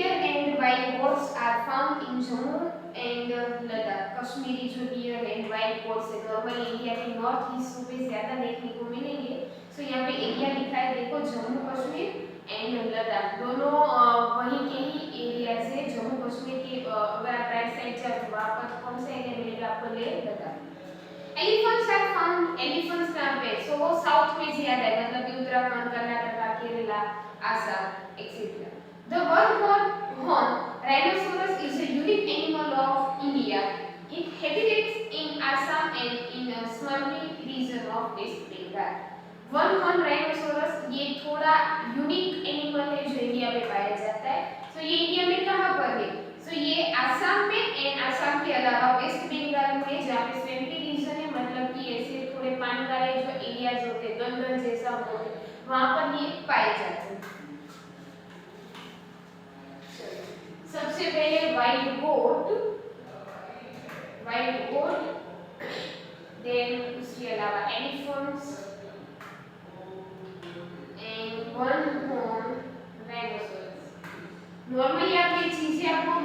deer and wild goats are found in Jammu and Ladakh. Kashmiri जो dear and wild goats है normal India के north east में ज्यादा देखने को मिलेंगे। सो यहाँ पे एरिया लिखा है देखो जम्मू कश्मीर एंड लद्दाख दोनों वहीं के ही एरिया से। जम्मू कश्मीर के अगर आप राइट साइड जाए तो वहाँ पर कौन सा एरिया मिलेगा आपको ले Ladakh. Elephants are found, elephants कहाँ पे सो वो साउथ में ज्यादा है मतलब कि Uttarakhand Karnataka Kerala Assam etcetera. The one-horn rhinoceros is a unique animal of India. It habitates in Assam and in a Smurli region of West Bengal. One-horn rhinoceros ये थोड़ा यूनिक एनिमल है जो इंडिया में पाया जाता है। सो ये इंडिया में कहाँ पर है? सो ये आसाम में एंड आसाम के अलावा वेस्ट बंगाल में जहाँ पे स्वेम्पी रीजन है मतलब कि ऐसे थोड़े पानी वाले जो एरियाज होते हैं दलदल जैसा होते हैं वहाँ पर ये पाए जाते हैं। सबसे पहले वाइल्ड गोट, देन उसके अलावा elephants and one horn rhinoceros. Normally आप ये चीजें आपको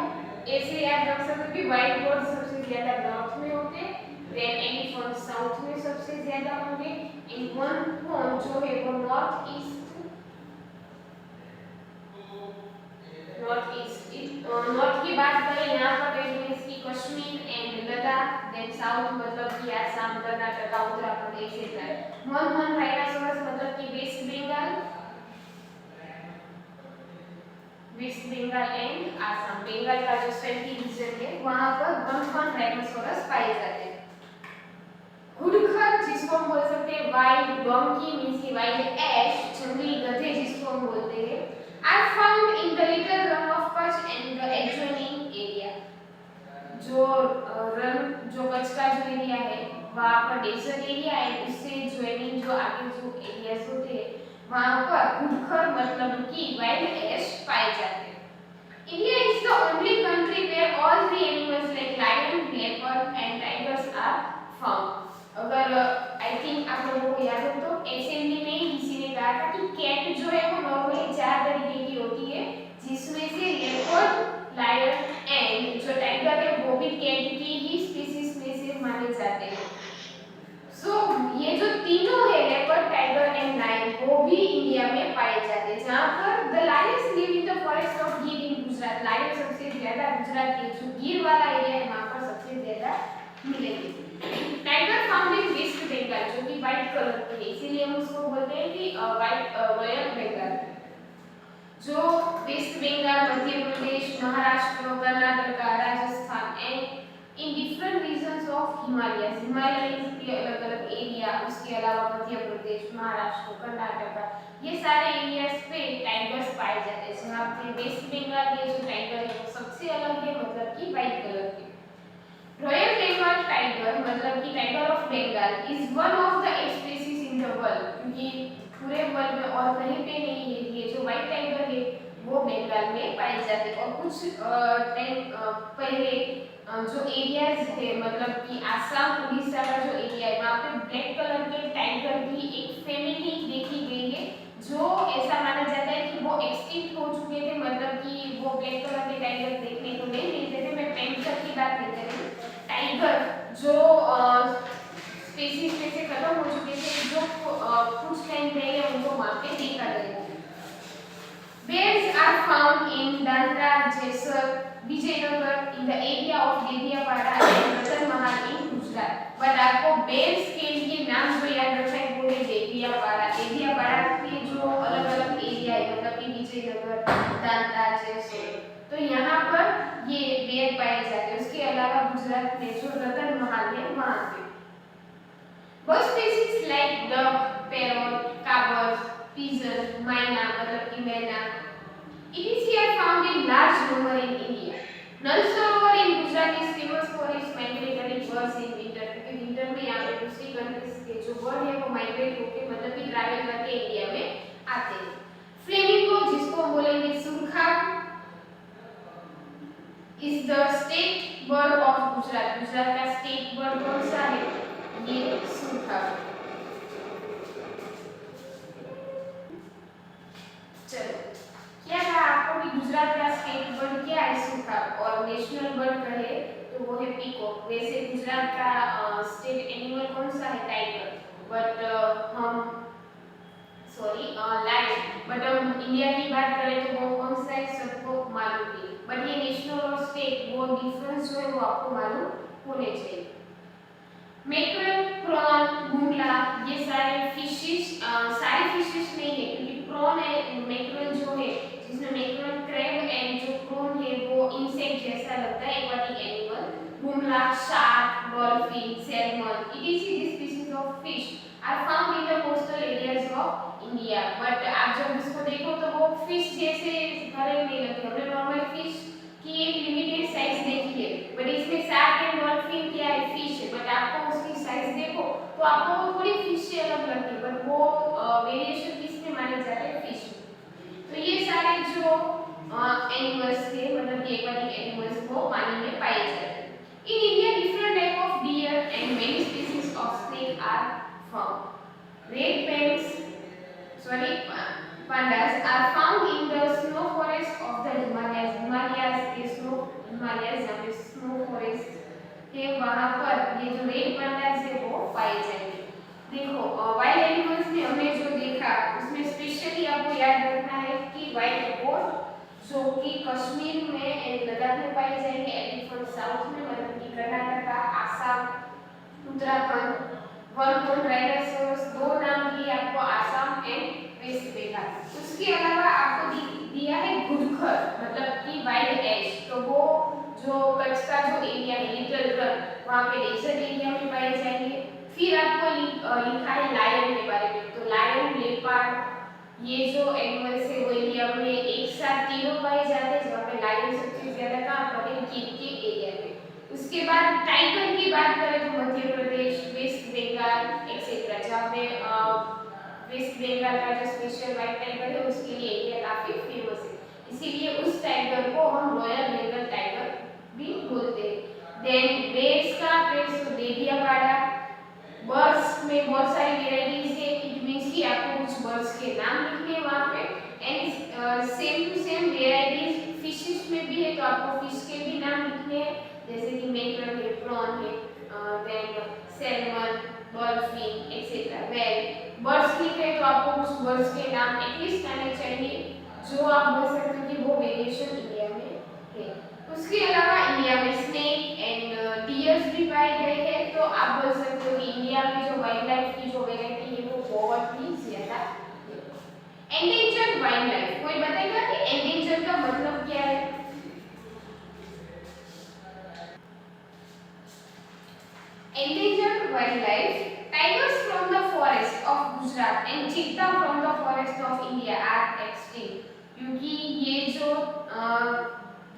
ऐसे याद रख सकते हो कि वाइल्ड गोट सबसे ज्यादा नॉर्थ में होते हैं, देन एलिफेंट्स साउथ में सबसे ज्यादा होंगे एंड वन हॉर्न जो है वो नॉर्थ ईस्ट नॉर्थ की बात करें यहाँ पर इसकी Kashmir and Ladakh, then south मतलब कि Assam Karnataka Uttarakhand etcetera. One horn rhinoceros मतलब कि वेस्ट बंगाल एंड आसाम बंगाल का जो स्वेम्पी रीजन है वहां पर वन हॉर्न राइनोसोरस पाए जाते हैं। घुड़खर जिसको हम बोल सकते हैं वाइल्ड डोंकी मींस की वाइल्ड एश जंगली गधे जिसको हम बोलते हैं are found in the little run of Kutch and the adjoining area. जो रन जो कच्छ का जो एरिया है वहाँ पर डेजर्ट एरिया है उससे ज्वाइनिंग जो आगे जो एरियाज होते हैं वहाँ पर घुड़खर मतलब कि वाइल्ड एश पाए जाते हैं। India is the only country where all three animals like lion, leopard and tigers are found. अगर आई थिंक आप लोगों को याद हो तो असेंबली में ही किसी ने कहा था कि कैट जो है वो नॉर्मली 4 तरीके की होती है जिसमें से लेपर्ड, लायन एंड जो टाइगर है वो भी कैट की ही स्पीशीज में से माने जाते हैं। सो ये जो तीनों है लेपर्ड, टाइगर एंड लायन वो भी इंडिया में पाए जाते हैं जहाँ पर the Lions live in the forest of गिर इन गुजरात। लायन सबसे ज्यादा गुजरात के जो गिर वाला एरिया है वहाँ पर सबसे ज्यादा मिलेंगे। Tiger found in West Bengal जो कि व्हाइट कलर की है इसीलिए हम उसको बोलते हैं कि व्हाइट रॉयल बंगाल। जो West Bengal, Madhya Pradesh, Maharashtra, Karnataka, Rajasthan and in different regions of Himalayas के अलग अलग एरिया उसके अलावा मध्य प्रदेश, महाराष्ट्र, कर्नाटक ये सारे एरियाज पे टाइगर्स पाए जाते हैं। जहाँ पे वेस्ट बंगाल के जो टाइगर है वो सबसे अलग है मतलब कि व्हाइट कलर के। रॉयल बंगाल टाइगर मतलब कि tiger of Bengal is one of the 8 species in the world क्योंकि पूरे वर्ल्ड में और कहीं पे नहीं है ये जो व्हाइट टाइगर है वो बंगाल में पाए जाते हैं। और कुछ टाइम पहले जो एरियाज है मतलब कि आसाम उड़ीसा का जो एरिया है वहाँ पे ब्लैक कलर के टाइगर की एक फैमिली देखी गई है जो ऐसा माना जाता है कि वो एक्सटिंक्ट हो चुके थे मतलब कि वो ब्लैक कलर के टाइगर देखने को नहीं मिलते थे। मैं पेंटर की बात नहीं कर रही टाइगर जो स्पीशीज में से खत्म हो चुके थे जो कुछ टाइम पहले उनको वहाँ पे देखा गया। Bears are found in Danta, Jessar, Vijayanagar in the area of Deviapara and Ratan Mahal in Gujarat. But आपको bears के लिए नाम जो याद रखना है वो है देवियापाड़ा। देवियापाड़ा के जो अलग अलग एरिया है मतलब कि विजयनगर, दांता, जैसलमेर तो यहाँ पर ये बेर पाए जाते हैं। उसके अलावा गुजरात में जो रतन महल है वहाँ पे bird species like duck, parrot, काबर्स, pigeon, myna मतलब कि मैना it is here found in large number in India. Nal Sarovar in Gujarat is famous for its migratory birds in winter क्योंकि विंटर में यहाँ पे दूसरी कंट्रीज के जो बर्ड है वो माइग्रेट होके मतलब कि ट्रैवल करके इंडिया में आते हैं। फ्लेमिंगो जिसको बोलेंगे सुरखा is the state bird of Gujarat. Gujarat का स्टेट बर्ड कौन सा है? ये सुरखा। चलो क्या कहा आपको कि गुजरात का स्टेट गुजरात और नेशनल बर्ड कहे तो वो है पीकॉक। वैसे गुजरात का स्टेट एनिमल कौन सा है? टाइगर। बट हम लायन। बट हम इंडिया की बात करें तो वो कौन सा है सबको मालूम है। बट ये नेशनल और स्टेट वो डिफरेंस जो है वो आपको मालूम होने चाहिए। मैक्रेल, प्रॉन, बुंगला ये सारे फिशेस सारी फिशेस नहीं है क्योंकि प्रॉन है मैक्रेल जो है जिसमें मैक्रेल क्रैब एंड जो प्रॉन है वो इंसेक्ट जैसा लगता है एक्वाटिक एनिमल। बुंगला, shark, dolphin, salmon it is this species of fish are found in the coastal areas of India. But आप जब इसको देखो तो वो फिश जैसे घरे नहीं लगते। हमने नॉर्मल फिश की एक लिमिटेड साइज देखी है बट इसमें शार्क एंड डॉल्फिन क्या है? फिश है। बट आपको उसकी साइज देखो तो आपको वो थोड़ी फिश से अलग लगती है बट वो वेरिएशन किस में माने जाते हैं? फिश में। तो ये सारे जो एनिमल्स थे मतलब कि एक्वाटिक एनिमल्स वो पानी में पाए जाते हैं। In India different type of deer and many species of snake are found. Red pandas are found in the snow forest of the Himalayas. Himalayas जहाँ पे स्नो फॉरेस्ट है वहाँ पर ये जो रेड pandas है वो पाए जाएंगे। देखो वाइल्ड एनिमल्स में हमने जो देखा उसमें स्पेशली आपको याद रखना है कि वाइल्ड गोट जो कि कश्मीर में एंड लद्दाख में पाए जाएंगे। एलिफेंट साउथ में मतलब कि कर्नाटका, आसाम, उत्तराखंड। वन राइनोसोरस दो नाम दिए आपको आसाम एंड वेस्ट बंगाल। उसके अलावा आपको दिया है घुड़खर मतलब कि वाइल्ड एश। तो वो जो कच्छ का जो एरिया है लिटिल रन वहाँ पे डेजर्ट एरिया में पाए जाएंगे। फिर आपको लिखा है लायन के बारे में। तो लायन, लेपर्ड ये जो एनिमल्स है वो इंडिया में एक साथ तीनों पाए जाते हैं जहाँ पे लायन सबसे ज्यादा कहाँ पर है? गिर के एरिया में। उसके बाद टाइगर की बात करें तो मध्य प्रदेश, वेस्ट बंगाल एक्सेट्रा जहाँ पे वेस्ट बंगाल का जो स्पेशल व्हाइट टाइगर है उसके लिए एरिया काफी फेमस है। इसीलिए उस टाइगर को हम रॉयल बेंगल टाइगर भी बोलते हैं। देन बेर्स का बेर्स तो देवियावाड़ा। बर्ड्स में बहुत सारी वेराइटीज है। इट मींस कि आपको कुछ बर्ड्स के नाम लिखने हैं वहाँ पे and same to same varieties fishes में भी है तो आपको फिश के भी नाम लिखने हैं जैसे कि मैक्रेल है, प्रॉन है, then salmon, dolphin etcetera. Well birds लिखे तो आपको कुछ बर्ड्स के नाम एटलीस्ट आने चाहिए जो आप बोल सकते हो कि वो वेरिएशन इंडिया में है। उसके अलावा इंडिया में स्नेक एंड डियर्स भी पाए गए हैं। तो आप बोल सकते हो कि इंडिया में जो वाइल्ड लाइफ की जो वेराइटी है वो बहुत ही ज्यादा है। एंडेंजर्ड वाइल्ड लाइफ कोई बताएगा कि एंडेंजर्ड का मतलब क्या है? Endangered wildlife. Tigers from the forest of Gujarat and cheetah from the forest of India are extinct. क्योंकि ये जो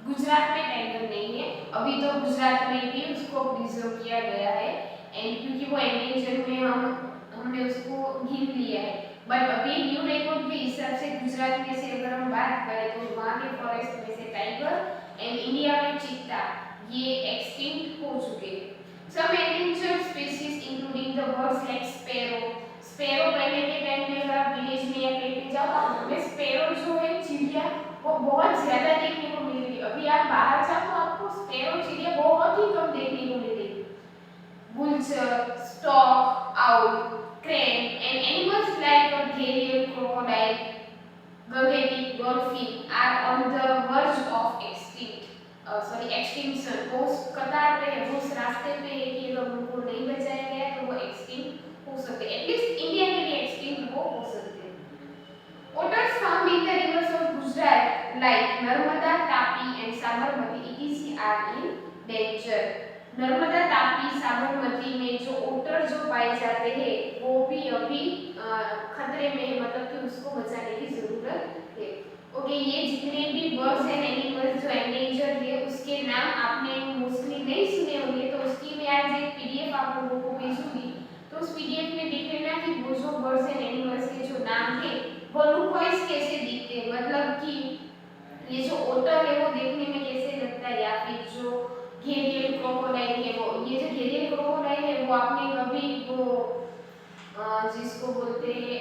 गुजरात में टाइगर नहीं है अभी तो गुजरात में भी उसको प्रिजर्व किया गया है एंड क्योंकि वो एंडेंजर्ड में हमने उसको गिन लिया है। बट अभी न्यू रिकॉर्ड के हिसाब से गुजरात में से अगर हम बात करें तो वहाँ के फॉरेस्ट में से टाइगर एंड इंडिया में चीता ये एक्सटिंक्ट हो चुके हैं। Some endangered species including the birds like sparrow. Sparrow पहले के टाइम में अगर आप विलेज में या कहीं पे जाओ तो हमें sparrow जो है चिड़िया वो बहुत ज्यादा देखने को मिलेगी। अभी आप बाहर जाओ तो आपको sparrow चिड़िया बहुत ही कम देखने को मिलेगी। Vulture, stork, owl, crane and animals like a gharial, crocodile, gargantic dolphin are on the verge of extinction. वो कतार पे है वो उस रास्ते पे है कि अगर उनको नहीं बचाया गया तो वो एक्सटिंक्ट हो सकते हैं। एटलीस्ट इंडिया के लिए एक्सटिंक्ट वो हो सकते हैं। Otters found in the rivers of Gujarat like Narmada, Tapi and Sabarmati etc are in danger. Narmada, Tapi, Sabarmati में जो ओटर जो पाए जाते हैं वो भी अभी खतरे में है मतलब कि उसको बचाने की जरूरत है। ओके ये जितने भी बर्ड्स एंड एनिमल्स जो एंडेंजर्ड है उसके नाम आपने मोस्टली नहीं सुने होंगे तो उसकी मैं आज एक पीडीएफ आप लोगों को भेजूंगी। तो उस पीडीएफ में देख लेना कि वो जो बर्ड्स एंड एनिमल्स के जो नाम है वो लुक वाइज कैसे दिखते हैं मतलब कि ये जो ओटर है वो देखने में कैसे लगता है या फिर जो घेरियल क्रोकोडाइल है वो ये जो घेरियल क्रोकोडाइल है वो आपने कभी वो जिसको बोलते हैं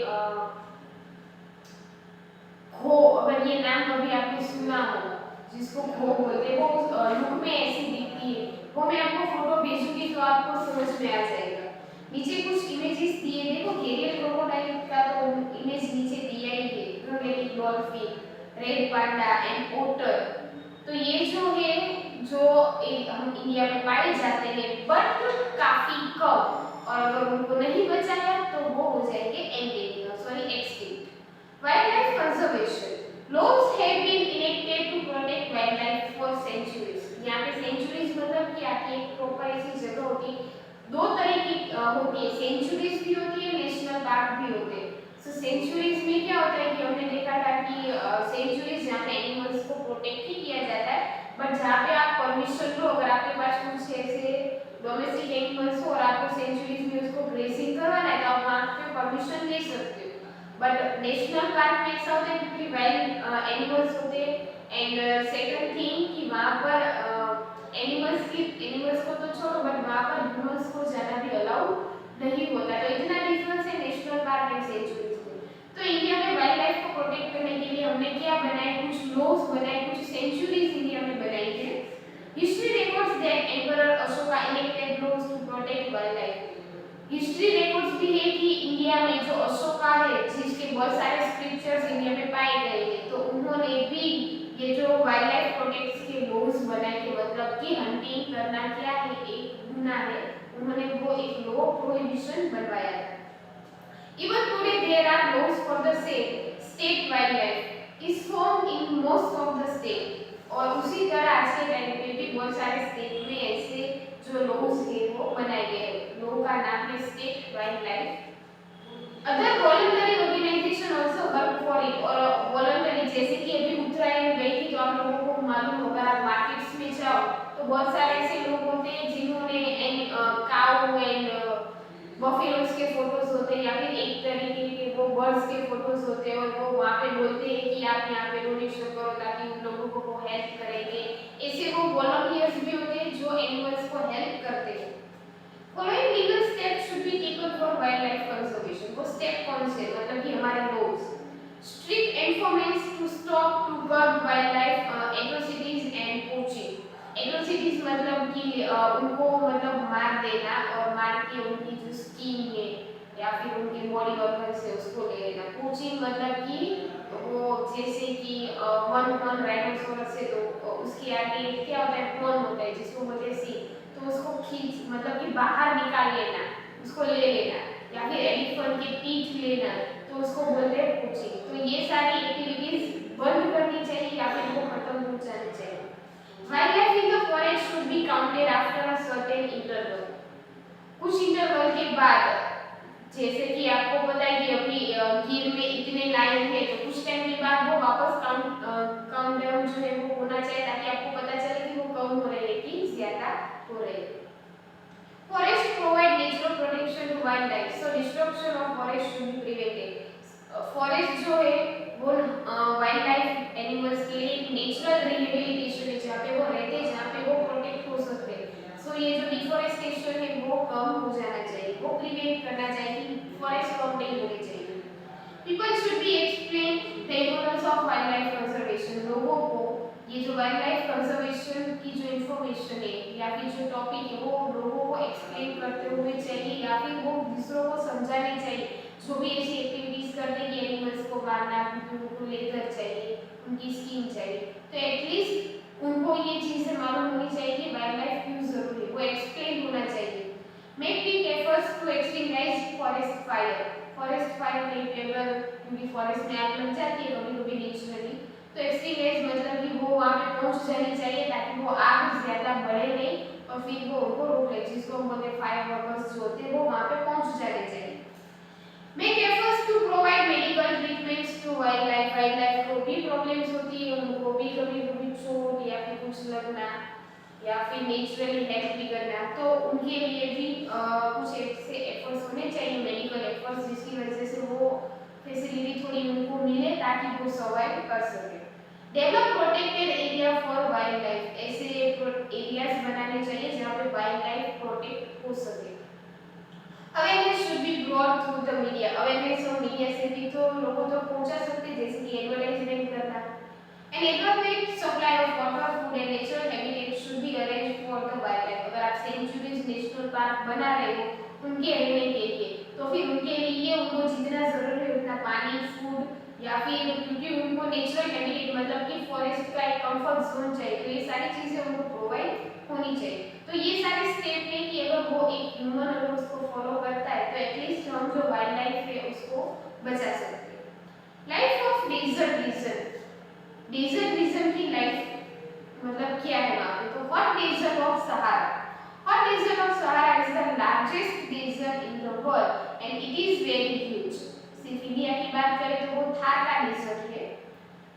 हो अगर ये नाम कभी आपने सुना हो जिसको खो बोलते हैं, वो लुक में ऐसी दिखती है। वो मैं आपको फोटो भेजूंगी तो आपको समझ में आ जाएगा। नीचे कुछ इमेजेस दिए, देखो घेरियल क्रोकोडाइल का तो इमेज नीचे दिया ही है, crocodile, dolphin, red panda and otter. तो ये जो है जो हम इंडिया में पाए जाते हैं बट काफी कम, और अगर उनको नहीं बचाया तो वो हो जाएंगे endemic, sorry extinct. Wild life conservation, laws have been enacted to protect wildlife for centuries। यहाँ पे सेंचुरीज मतलब कि आपकी एक प्रॉपर ऐसी जगह होती है, दो तरह की होती है, सेंचुरीज भी होती है, नेशनल पार्क भी होते हैं। सो सेंचुरीज में क्या होता है कि हमने देखा था कि सेंचुरीज जहाँ पे एनिमल्स को प्रोटेक्ट ही किया जाता है, बट जहाँ पे आप परमिशन लो, अगर आपके पास कुछ ऐसे डोमेस्टिक एनिमल्स हो और आपको सेंचुरीज में उसको ग्रेसिंग करवाना है तो आप वहाँ पे परमिशन ले सकते हो। बट नेशनल पार्क में ऐसा होता है क्योंकि वाइल्ड एनिमल्स होते हैं, एंड सेकंड थिंग कि वहाँ पर एनिमल्स को तो छोड़ो बट वहाँ पर ह्यूमंस को जाना भी अलाउ नहीं होता। तो इतना डिफरेंस है नेशनल पार्क एंड सेंचुरीज में। तो इंडिया में वाइल्ड लाइफ को प्रोटेक्ट करने के लिए हमने क्या बनाए, कुछ लॉज बनाए, कुछ सेंचुरीज इंडिया में बनाई है। History records that emperor Ashoka enacted laws to protect wildlife. History records भी है कि इंडिया में जो अशोका है, जिसके बहुत सारे स्क्रिप्चर्स इंडिया में पाए गए हैं, तो उन्होंने भी ये जो वाइल्ड लाइफ प्रोटेक्ट्स के लॉज बनाए थे, मतलब कि हंटिंग करना क्या है, एक गुनाह है, उन्होंने वो एक लॉ प्रोहिबिशन बनवाया था। Even today there are laws for the same. State wildlife is formed in most of the state. और उसी तरह आज के टाइम पे भी बहुत सारे स्टेट में ऐसे जो लॉज है वो बनाए गए हैं। लॉ का नाम है state wildlife. Other voluntary organisation also work for it. और वॉलंटरी जैसे कि अभी उत्तरायण गई थी तो आप लोगों को मालूम होगा, आप मार्केट्स में जाओ तो बहुत सारे ऐसे लोग होते हैं जिन्होंने काऊ एंड बफेलोज के फोटोज होते हैं या फिर एक तरीके के वो बर्ड्स के फोटोज होते हैं, और वो वहाँ पे बोलते हैं कि आप यहाँ पे डोनेशन करो ताकि उन लोगों को वो हेल्प करेंगे। ऐसे वो वॉलंटियर्स भी होते हैं जो एनिमल्स को हेल्प करते हैं। Following legal steps should be taken for wildlife conservation. वो स्टेप कौन से, मतलब कि हमारे laws, strict enforcement to stop to curb wildlife atrocities and poaching. Atrocities मतलब कि उनको मतलब मार देना और मार के उनकी जो स्किन है या फिर उनके बॉडी ऑर्गन्स है उसको ले लेना। पोचिंग मतलब कि वो जैसे कि वन राइनोसोरस है तो उसके आगे क्या होता है, क्लोन होता है जिसको बोलते हैं सींग, तो उसको खींच मतलब कि बाहर निकाल लेना, उसको ले लेना, या फिर एलिफेंट की पीठ लेना, तो उसको बोलते हैं पोचिंग। तो ये सारी एक्टिविटीज बंद करनी चाहिए या फिर वो खत्म हो जानी चाहिए। Wildlife in the forest should be counted after a certain interval। कुछ इंटरवल के बाद, जैसे कि आपको पता है कि अभी गिर में इतने लाइन है तो कुछ टाइम के बाद वो वापस काउंट डाउन जो है वो होना चाहिए ताकि आपको पता चले कि वो कम हो रही है कि ज्यादा हो रही है। Forest provide natural protection to wildlife, so destruction of forest should be prevented। Forest जो है वो वाइल्ड लाइफ एनिमल्स के लिए एक नेचुरल रिहेबिलिटेशन है, जहाँ पे वो रहते हैं, जहाँ पे वो प्रोटेक्ट हो सकते हैं। सो ये जो डिफोरेस्टेशन है वो कम हो जाना चाहिए, वो प्रिवेंट करना चाहिए, फॉरेस्ट कम नहीं होनी चाहिए। People should be explain the importance of wild life conservation. लोगों को ये जो वाइल्ड लाइफ कंजर्वेशन की जो इंफॉर्मेशन है या फिर जो टॉपिक है वो लोगों को एक्सप्लेन करते हुए चाहिए या फिर वो दूसरों को समझाने चाहिए। जो भी ऐसी एक्टिविटीज करते हैं कि एनिमल्स को मारना, उनको लेदर चाहिए, उनकी स्किन चाहिए, तो एटलीस्ट उनको ये चीजें मालूम होनी चाहिए कि वाइल्ड लाइफ क्यों जरूरी है, वो एक्सप्लेन होना चाहिए। Make big efforts to extinguish forest fire. Forest fire में अगर क्योंकि फॉरेस्ट में आग लग जाती है कभी कभी नेचुरली, तो एक्सटिंग्विश मतलब कि वो वहाँ पे पहुँच जानी चाहिए ताकि वो आग ज्यादा बढ़े नहीं और फिर वो उनको रोक ले, जिसको हम बोलते हैं फायर वर्कर्स जो होते हैं वो वहाँ पे पहुँच जाने चाहिए। Make efforts to provide medical treatments to wildlife। Wildlife को भी प्रॉब्लम्स होती है, उनको भी कभी कभी चोट या फिर कुछ लगना या फिर नेचुरली हेल्थ बिगड़ना, तो उनके लिए भी कुछ ऐसे एफर्ट्स होने चाहिए, मेडिकल एफर्ट्स, जिसकी वजह से वो फैसिलिटी थोड़ी उनको मिले ताकि वो सर्वाइव कर सके। Develop protected area for wild life. ऐसे एरियाज बनाने चाहिए जहाँ पे वाइल्ड लाइफ प्रोटेक्ट हो सके। Awareness should be brought through the media. Awareness और मीडिया से भी तो लोगों तक पहुंचा सकते हैं, जैसे कि एडवर्टाइजमेंट करना, An adequate supply of water, food and natural habitat should be arranged for the wildlife. अगर आप सेंचुरीज नेशनल पार्क बना रहे हो उनके रहने के लिए, तो फिर उनके लिए उनको जितना जरूरी है उतना पानी, फूड या फिर क्योंकि उनको नेचुरल हैबिटेट मतलब कि फॉरेस्ट का एक कंफर्ट जोन चाहिए, तो ये सारी चीजें उनको प्रोवाइड होनी चाहिए। तो ये सारे स्टेप है कि अगर वो एक ह्यूमन अगर उसको फॉलो करता है तो एटलीस्ट हम जो वाइल्ड लाइफ है उसको बचा सकते हैं। Life of desert region, desert region की लाइफ मतलब क्या है वहाँ पे, तो hot desert of Sahara, hot desert of Sahara is the largest desert in the world and it is very huge. सिर्फ इंडिया की बात करें तो वो थार का डेजर्ट है,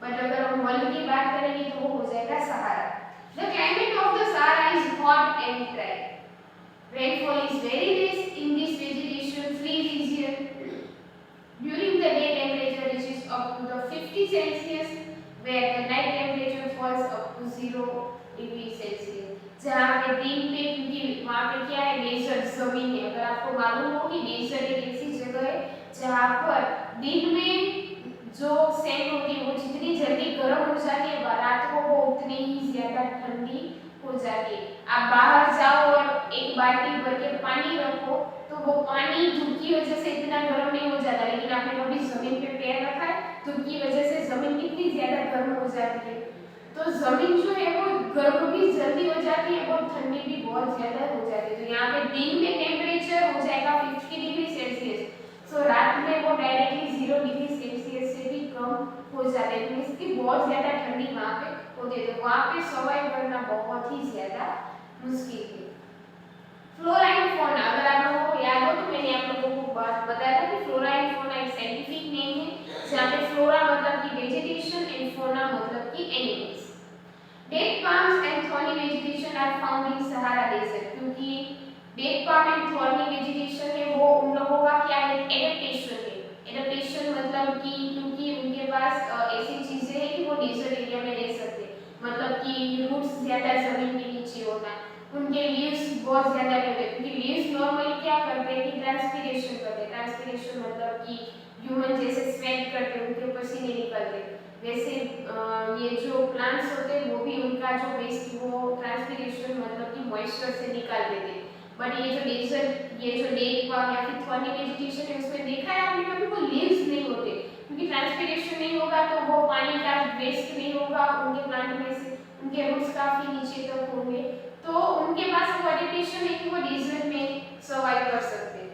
बट अगर हम वर्ल्ड की बात करेंगे तो वो हो जाएगा Sahara. The climate of the Sahara is hot and dry, rainfall is very less in this vegetation free region during the day temperature reaches up to the 50 Celsius where the night temperature falls up to 0 degree Celsius। जहाँ पे दिन पे क्योंकि वहाँ पे क्या है desert जमीन है, अगर आपको मालूम हो कि डेजर्ट एक ऐसी जगह है जहाँ पर दिन में जो सेक होती है वो जितनी जल्दी गर्म हो जाती है रात को वो उतनी ही ज्यादा ठंडी हो जाती है। आप बाहर जाओ और एक बाल्टी भर के पानी रखो तो वो पानी धूप की वजह से इतना गर्म नहीं हो जाता, लेकिन आपने कभी जमीन पे पैर रखा है धूप की वजह से जमीन कितनी ज्यादा गर्म हो जाती है। तो जमीन जो है वो गर्म भी जल्दी हो जाती है और ठंडी भी बहुत ज्यादा हो जाती है। तो यहाँ पे दिन में टेम्परेचर हो जाएगा 50 डिग्री सेल्सियस, सो रात में वो डायरेक्टली 0 डिग्री सेल्सियस से भी कम हो जाते हैं, तो इसकी बहुत ज्यादा ठंडी वहाँ पे होती है, तो वहाँ पे सर्वाइव करना बहुत ही ज्यादा मुश्किल है। फ्लोरा एंड फौना, अगर आप लोगों को याद हो तो मैंने आप लोगों को बात बताया था कि फ्लोरा एंड फौना एक साइंटिफिक नेम है जहाँ पे फ्लोरा मतलब की वेजिटेशन एंड फौना मतलब की animals. Date palms and thorny vegetation are found in Sahara desert, क्योंकि date palm and thorny vegetation है वो उन लोगों का क्या है एडेप्टेशन है। एडेप्टेशन मतलब कि क्योंकि उनके पास ऐसी चीजें हैं कि वो डेजर्ट एरिया में रह सकते, मतलब कि रूट्स ज्यादा जमीन के नीचे होना, उनके लीव्स बहुत ज्यादा नहीं होते क्योंकि लीव्स नॉर्मली क्या करते हैं कि ट्रांसपीरेशन करते हैं। ट्रांसपीरेशन मतलब कि ह्यूमन जैसे स्वेट करते हैं उनके पसीने निकलते हैं, वैसे ये जो प्लांट्स होते हैं वो भी उनका जो वेस्ट वो ट्रांसपीरेशन मतलब कि मॉइस्चर से निकाल देते हैं। बट ये जो डेजर्ट ये जो डेट पाम या फिर थॉर्नी वेजिटेशन है उसमें देखा है आपने कभी वो लीव्स नहीं होते, क्योंकि ट्रांसपीरेशन नहीं होगा तो वो पानी का वेस्ट नहीं होगा उनके प्लांट में से, उनके रूट्स काफी नीचे तक होंगे, तो उनके पास वो एडेप्टेशन है कि वो डेजर्ट में सर्वाइव कर सकते हैं।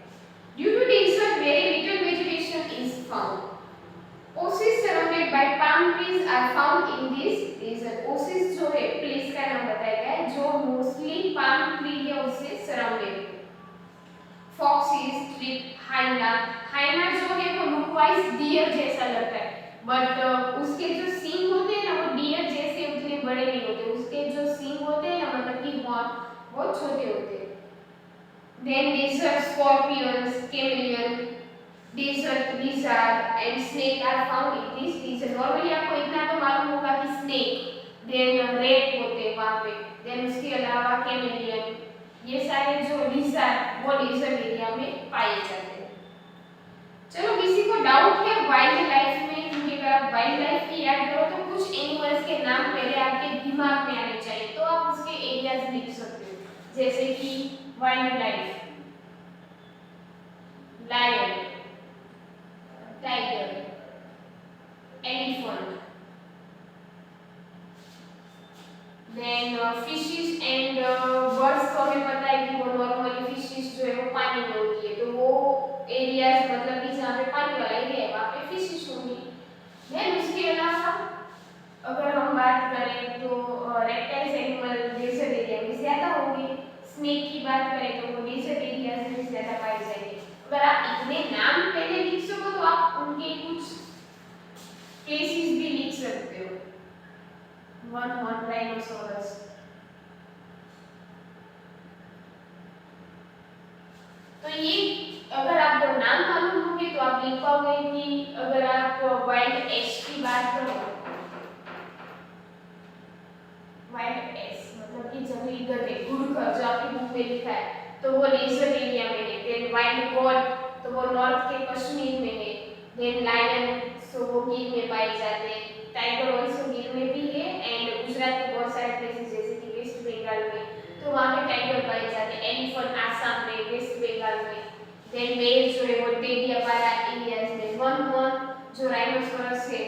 Due to desert very little vegetation is found, oasis surrounded by palm trees are found in this desert. Oasis जो है प्लेस का नाम बताया गया है जो मोस्टली पाम ट्री है उससे सराउंडेड है। फॉक्सिस, स्ट्रिप, हाइना, हाइना जो है वो लुक वाइज डियर जैसा लगता है, बट उसके जो सींग होते हैं ना वो डियर जैसे उतने बड़े नहीं होते, उसके जो सींग होते हैं ना मतलब कि वो छोटे होते हैं। Then desert scorpions, chameleon, desert lizard and snake are found in this region. Normally आपको इतना तो मालूम होगा कि स्नेक, देन रेड होते हैं वहाँ पे, देन उसके अलावा कैमेलियन, ये सारे जो लिजर्ड वो डेजर्ट एरिया में पाए जाते हैं। चलो किसी को डाउट है वाइल्ड लाइफ में, क्योंकि अगर आप वाइल्ड लाइफ की याद करो तो कुछ एनिमल्स के नाम पहले आपके दिमाग में आने चाहिए, तो आप उसके एरियाज लिख सकते हो, जैसे कि wildlife, lion, tiger, elephant, then fishes and birds को हमें पता है कि वो नॉर्मली फिशेस जो है वो पानी में होती है, तो वो एरियाज मतलब कि जहाँ पे पानी वाला एरिया है वहाँ पे फिशेस होंगी। देन उसके अलावा अगर हम बात करें तो रेप्टाइल्स एनिमल डेजर्ट एरिया में ज़्यादा होंगे, स्नेक की बात करें तो वो डेजर्ट एरियाज में ज़्यादा पाए जाएंगे। अगर आप इतने नाम पहले लिख सको तो आप उनके कुछ प्लेसेस भी लिख सकते हो। वन हॉर्न राइनोसोरस, तो ये अगर आपको नाम मालूम होंगे तो आप लिख पाओगे कि अगर आप वाइल्ड एस की बात करो, वाइल्ड एस मतलब कि जंगली गधे, घुड़खर जो आपकी बुक में लिखा है तो वो डेजर्ट एरिया में है। देन वाइल्ड गोट तो वो नॉर्थ के कश्मीर में है। देन लायन सो वो गिर में पाए जाते हैं, टाइगर ऑल्सो गिर में भी देन मेल जो है वो टेडियापारा एरियाज में, वन जो राइनोसोरस है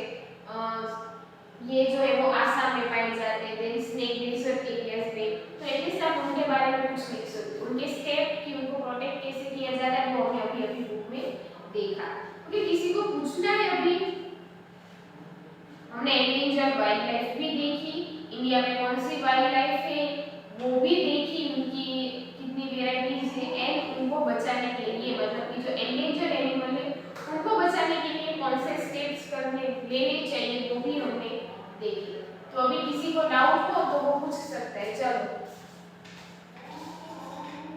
ये जो है वो आसाम में पाए जाते हैं, देन स्नेक डेजर्ट एरियाज में। तो एटलीस्ट आप उनके बारे में कुछ लिख सकते हो, उनके स्टेप कि उनको प्रोटेक्ट कैसे किया जाता है वो हमने अभी अभी बुक में देखा। ओके, किसी को पूछना है? अभी हमने एंडेंजर्ड वाइल्ड लाइफ भी देखी, इंडिया में कौन सी वाइल्ड लाइफ है वो भी देखी, उनकी कितनी वेराइटीज है, एंड उनको बचाने के लिए मतलब कि जो एंडेंजर्ड एनिमल है उनको बचाने के लिए कौन से स्टेप्स करने लेने चाहिए वो भी हमने देखी। तो अभी किसी को